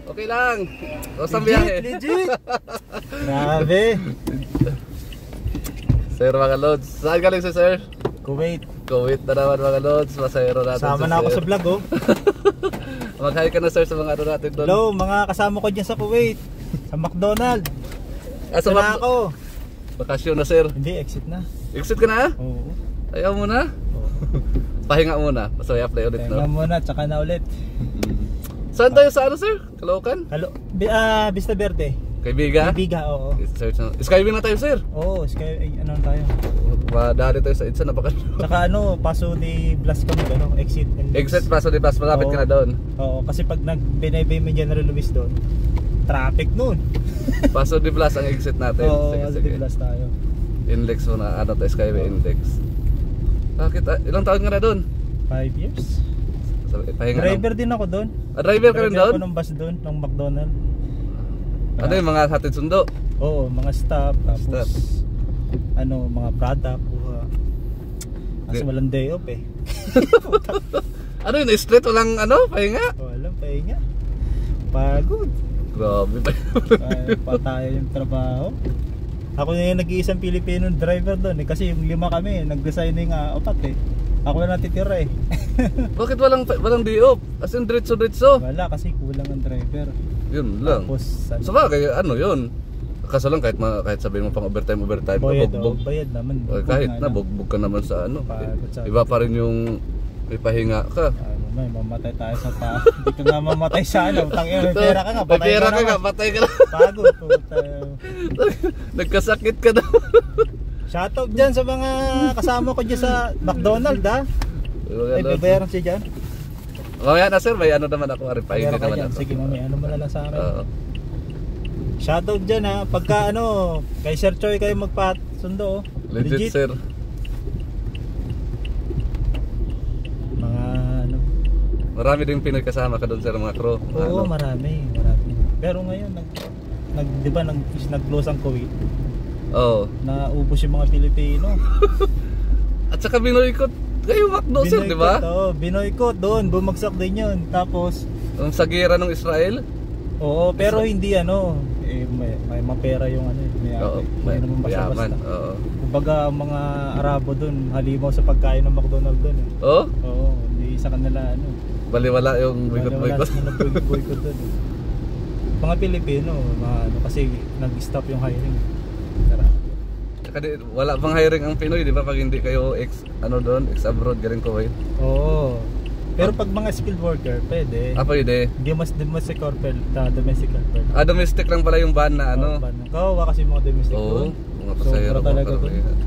Okay lang. Osang biyahe. Legit. Grabe. Sir mga lods. Saan galing si sir? Kuwait. Kuwait na naman mga lods. Masayro natin Sama si na ako sir. sa vlog oh. Mag-hi ka na sir sa mga ano natin doon. Hello mga kasama ko dyan sa Kuwait. Sa McDonald. Sa Sana ako. Bakasyon na sir. Hindi, exit na. Exit ka na? Oo. Ayaw muna? Oo. Pahinga muna. Basta may apply ulit Kaya no? muna, tsaka na ulit. Saan tayo sa ano sir? Caloocan? Vista Verde. Kaibiga? Kaibiga, oo. Search na. Skywing na tayo sir. Oo, ano tayo. Madali tayo sa EDSA na baka. Tsaka ano, Paso de Blas kami, ano, exit. Exit Paso de Blas, malapit ka na doon. Oo, kasi pag nag-binay-bay mo General Luis doon, traffic noon. Paso de Blas ang exit natin. Oo, Sige, Paso sige. de Blas tayo. Index mo na, ano tayo, Skyway Index. Bakit? Ilang taon ka na doon? 5 years. Pahinga Driver din ako doon. Driver ka rin doon? Driver ako ng bus doon, ng McDonald. Ano yung mga hatid sundo? Oo, mga staff, tapos Staff. ano, mga product. Kasi walang day off eh. Ano yun, straight walang ano, pahinga? Walang pahinga. Pagod. Grabe ba Pataya yung trabaho. Ako na yung nag-iisang Pilipino driver doon eh. Kasi yung 5 kami, nag-designing 4 eh. Ako na natitira eh. Bakit walang day off? As in diretso-diretso? Wala kasi kulang ang driver. Yun lang. Tapos Sa bagay, ano yun? Kaso lang kahit sabihin mo pang overtime bayad, bugbog. bayad naman. Kahit na bugbog ka naman sa ano. Pagod sa Iba pa rin yung may pahinga ka. ano may mamatay tayo sa tao. Hindi ka nga mamatay sa ano. May pera ka nga, May patay pera ka ka nga, naman. patay ka na. Pagod po tayo. Nagkasakit ka na. Shoutout dyan sa mga kasama ko dyan sa McDonald ha. Ay, babayaran siya dyan. Mamaya na sir, may ano naman ako. Pahinga Bayaran ka naman dyan. ako. Sige mamaya, ano mo na lang sa akin. Oo. Shoutout dyan ha. Pagka ano, kay Sir Choi kayo magpasundo oh. Legit sir. Mga ano. Marami din Pinoy kasama ka doon sir, mga crew. Oo, Ano? marami. Pero ngayon, di ba nag-close ang Kuwait? Oo. Naubos yung mga Pilipino. At saka binoykot kayo McDo sir, di ba? Oo, binoykot doon. Bumagsak din yun. Tapos, Ang sagira ng Israel. oo, pero hindi ano, may mapera yung ano, Oo, may naman mayaman. basta-basta. Oo. Kumbaga ang mga Arabo doon, halimaw sa pagkain ng McDonald's doon. Eh. Oh? Oo, hindi sa kanila ano. Baliwala yung Wala boykot-boykot. sila boykot doon. Eh. Mga Pilipino, mga ano, kasi nag-stop yung hiring. Tara. Tsaka wala pang hiring ang Pinoy, di ba? Pag hindi kayo ex-abroad, galing Kuwait. Oo. Pero pag mga skilled worker, pwede. Pwede. Hindi mas domestic worker, domestic worker. Domestic lang pala yung ban na ano. Kawawa kasi mga domestic Oo, doon. mga pasahero Sobra talaga mga doon. karamihan.